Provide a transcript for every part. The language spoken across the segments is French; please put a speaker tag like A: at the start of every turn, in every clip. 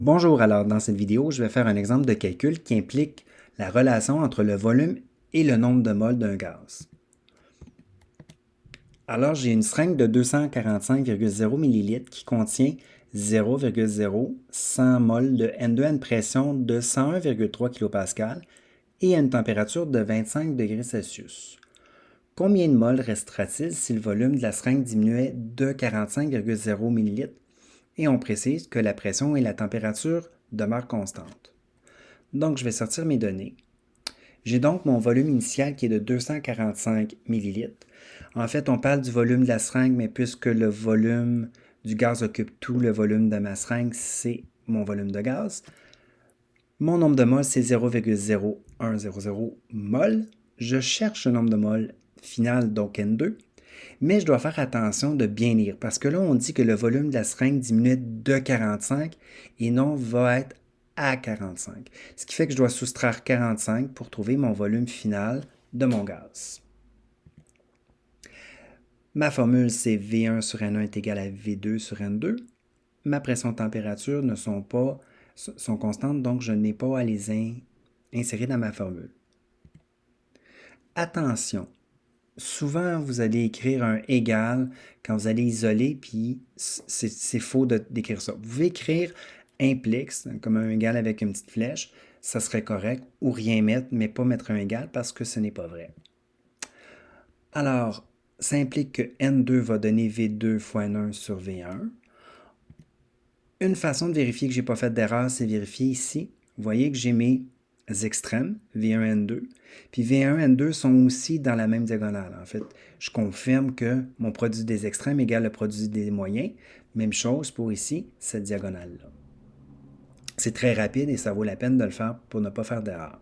A: Bonjour, alors dans cette vidéo, je vais faire un exemple de calcul qui implique la relation entre le volume et le nombre de moles d'un gaz. Alors, j'ai une seringue de 245,0 ml qui contient 0,0100 mol de N2 à une pression de 101,3 kPa et à une température de 25 degrés Celsius. Combien de moles restera-t-il si le volume de la seringue diminuait de 45,0 ml et on précise que la pression et la température demeurent constantes? Donc, je vais sortir mes données. J'ai donc mon volume initial qui est de 245 ml. En fait, on parle du volume de la seringue, mais puisque le volume du gaz occupe tout le volume de ma seringue, c'est mon volume de gaz. Mon nombre de moles, c'est 0,0100 mol. Je cherche le nombre de moles final, donc N2, mais je dois faire attention de bien lire, parce que là, on dit que le volume de la seringue diminue de 45 et non va être à 45. Ce qui fait que je dois soustraire 45 pour trouver mon volume final de mon gaz. Ma formule, c'est V1 sur N1 est égal à V2 sur N2. Ma pression-température ne sont constantes, donc je n'ai pas à les insérer dans ma formule. Attention, souvent, vous allez écrire un égal quand vous allez isoler, puis c'est faux d'écrire ça. Vous pouvez écrire implique, comme un égal avec une petite flèche, ça serait correct, ou rien mettre, mais pas mettre un égal parce que ce n'est pas vrai. Alors, ça implique que N2 va donner V2 fois N1 sur V1. Une façon de vérifier que je n'ai pas fait d'erreur, c'est vérifier ici. Vous voyez que j'ai mes extrêmes, V1, N2. Puis V1, N2 sont aussi dans la même diagonale. En fait, je confirme que mon produit des extrêmes égale le produit des moyens. Même chose pour ici, cette diagonale-là. C'est très rapide et ça vaut la peine de le faire pour ne pas faire d'erreur.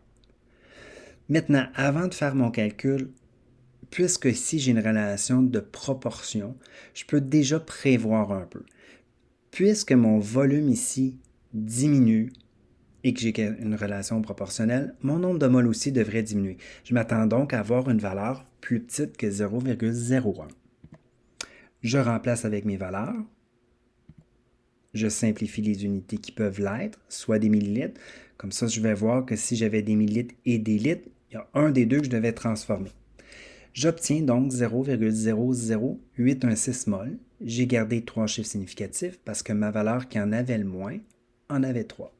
A: Maintenant, avant de faire mon calcul, puisque ici j'ai une relation de proportion, je peux déjà prévoir un peu. Puisque mon volume ici diminue et que j'ai une relation proportionnelle, mon nombre de moles aussi devrait diminuer. Je m'attends donc à avoir une valeur plus petite que 0,01. Je remplace avec mes valeurs. Je simplifie les unités qui peuvent l'être, soit des millilitres. Comme ça, je vais voir que si j'avais des millilitres et des litres, il y a un des deux que je devais transformer. J'obtiens donc 0,00816 mol. J'ai gardé 3 chiffres significatifs parce que ma valeur qui en avait le moins en avait 3.